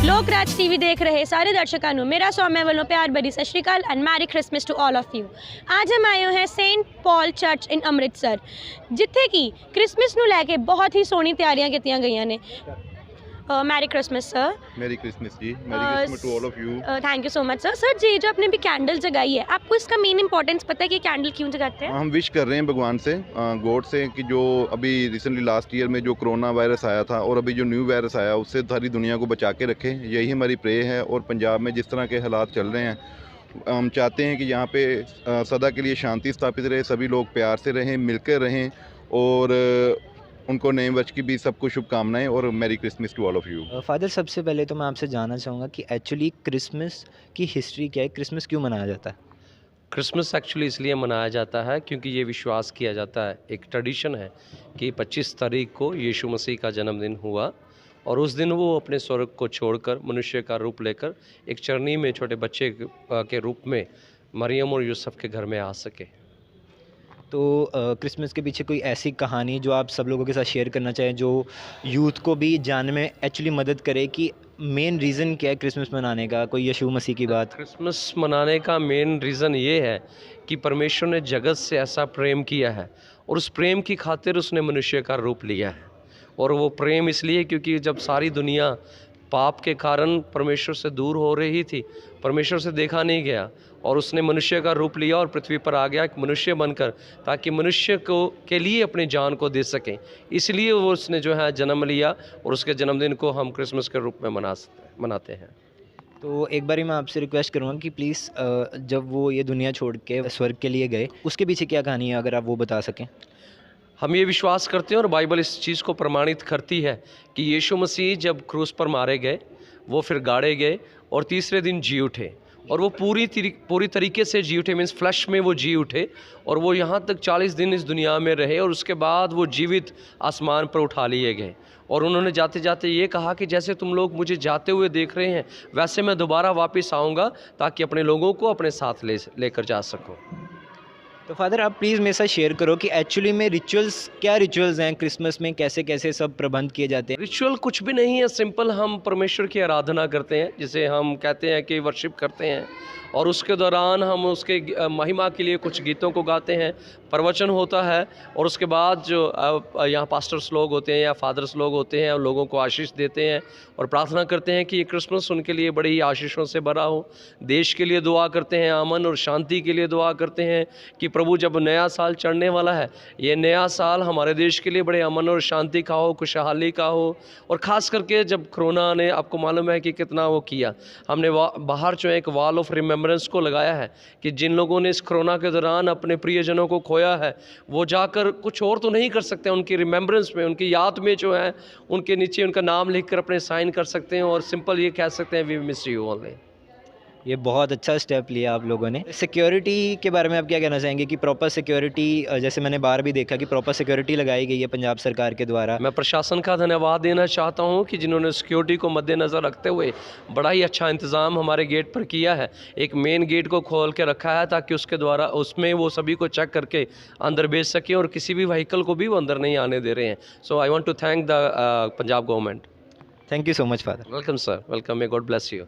Lokraj TV देख रहे सारे दर्शकों ਨੂੰ ਮੇਰਾ ਸੌਮਿਆ ਵੱਲੋਂ ਪਿਆਰ ਭਰੀ Sat Sri Akal and merry Christmas to all of you. ਅੱਜ हम आए हैं Saint Paul church in Amritsar, ਜਿੱਥੇ ਕਿ ਕ੍ਰਿਸਮਸ ਨੂੰ ਲੈ ਕੇ ਬਹੁਤ ਹੀ ਸੋਹਣੀ ਤਿਆਰੀਆਂ ਕੀਤੀਆਂ ਗਈਆਂ ਨੇ। Merry Christmas sir. Merry Christmas जी, merry Christmas to all of you. Thank you so much sir. Sir जी, जो आपने भी कैंडल जगाई है, आपको इसका मेन इंपॉर्टेंस पता है कि कैंडल क्यों जगाते हैं? हम विश कर रहे हैं भगवान से, गॉड से, कि जो अभी रिसेंटली लास्ट ईयर में जो कोरोना वायरस आया था और अभी जो न्यू वायरस आया उससे सारी दुनिया को बचा के रखे। यही हमारी प्रे है। और पंजाब में जिस तरह के हालात चल रहे हैं, हम चाहते हैं कि यहाँ पे सदा के लिए शांति स्थापित रहे, सभी लोग प्यार से रहें, मिलकर रहें, और उनको नए वर्ष की भी सबको शुभकामनाएं और merry Christmas to all of you. Father, सबसे पहले तो मैं आपसे जानना चाहूँगा कि एक्चुअली क्रिसमस की हिस्ट्री क्या है, क्रिसमस क्यों मनाया जाता है? क्रिसमस एक्चुअली इसलिए मनाया जाता है क्योंकि ये विश्वास किया जाता है, एक ट्रेडिशन है कि 25 तारीख को यीशु मसीह का जन्मदिन हुआ और उस दिन वो अपने स्वर्ग को छोड़कर मनुष्य का रूप लेकर एक चरनी में छोटे बच्चे के रूप में मरियम और यूसुफ के घर में आ सके। तो क्रिसमस के पीछे कोई ऐसी कहानी जो आप सब लोगों के साथ शेयर करना चाहें, जो यूथ को भी जानने में एक्चुअली मदद करे कि मेन रीज़न क्या है क्रिसमस मनाने का? कोई यीशु मसीह की बात? क्रिसमस मनाने का मेन रीज़न ये है कि परमेश्वर ने जगत से ऐसा प्रेम किया है और उस प्रेम की खातिर उसने मनुष्य का रूप लिया है। और वो प्रेम इसलिए क्योंकि जब सारी दुनिया पाप के कारण परमेश्वर से दूर हो रही थी, परमेश्वर से देखा नहीं गया, और उसने मनुष्य का रूप लिया और पृथ्वी पर आ गया एक मनुष्य बनकर, ताकि मनुष्य को के लिए अपनी जान को दे सकें। इसलिए वो उसने जो है जन्म लिया और उसके जन्मदिन को हम क्रिसमस के रूप में मनाते हैं। तो एक बारी मैं आपसे रिक्वेस्ट करूँगा कि प्लीज़ जब वो ये दुनिया छोड़ के स्वर्ग के लिए गए, उसके पीछे क्या कहानी है, अगर आप वो बता सकें। हम ये विश्वास करते हैं और बाइबल इस चीज़ को प्रमाणित करती है कि यीशु मसीह जब क्रूस पर मारे गए, वो फिर गाड़े गए और तीसरे दिन जी उठे, और वो पूरी तरीके से जी उठे, मीन्स फ्लैश में वो जी उठे, और वो यहाँ तक 40 दिन इस दुनिया में रहे, और उसके बाद वो जीवित आसमान पर उठा लिए गए। और उन्होंने जाते जाते ये कहा कि जैसे तुम लोग मुझे जाते हुए देख रहे हैं, वैसे मैं दोबारा वापस आऊँगा ताकि अपने लोगों को अपने साथ लेकर जा सकूँ। तो फादर, आप प्लीज़ मेरे साथ शेयर करो कि एक्चुअली में क्या रिचुअल्स हैं क्रिसमस में, कैसे कैसे सब प्रबंध किए जाते हैं? रिचुअल कुछ भी नहीं है, सिंपल हम परमेश्वर की आराधना करते हैं, जिसे हम कहते हैं कि वर्शिप करते हैं, और उसके दौरान हम उसके महिमा के लिए कुछ गीतों को गाते हैं, प्रवचन होता है, और उसके बाद जो यहाँ पास्टर्स लोग होते हैं या फादर्स लोग होते हैं, लोगों को आशीष देते हैं और प्रार्थना करते हैं कि ये क्रिसमस उनके लिए बड़ी ही आशीषों से भरा हो। देश के लिए दुआ करते हैं, अमन और शांति के लिए दुआ करते हैं कि प्रभु जब नया साल चढ़ने वाला है, ये नया साल हमारे देश के लिए बड़े अमन और शांति का हो, खुशहाली का हो। और ख़ास करके जब कोरोना ने, आपको मालूम है कि कितना वो किया, हमने बाहर जो एक वॉल ऑफ रिमेम्बरेंस को लगाया है कि जिन लोगों ने इस कोरोना के दौरान अपने प्रियजनों को खोया है, वो जाकर कुछ और तो नहीं कर सकते, उनकी रिमेम्बरेंस में, उनकी याद में जो है, उनके नीचे उनका नाम लिखकर अपने साइन कर सकते हैं और सिंपल ये कह सकते हैं वी मिस यू ओनली। ये बहुत अच्छा स्टेप लिया आप लोगों ने। सिक्योरिटी के बारे में आप क्या कहना चाहेंगे कि प्रॉपर सिक्योरिटी, जैसे मैंने बाहर भी देखा कि प्रॉपर सिक्योरिटी लगाई गई है पंजाब सरकार के द्वारा? मैं प्रशासन का धन्यवाद देना चाहता हूं कि जिन्होंने सिक्योरिटी को मद्देनज़र रखते हुए बड़ा ही अच्छा इंतज़ाम हमारे गेट पर किया है। एक मेन गेट को खोल के रखा है ताकि उसके द्वारा उसमें वो सभी को चेक करके अंदर भेज सकें और किसी भी व्हीकल को भी वो अंदर नहीं आने दे रहे हैं। So I want to thank the Punjab government. Thank you so much father. Welcome sir, welcome, may God bless you.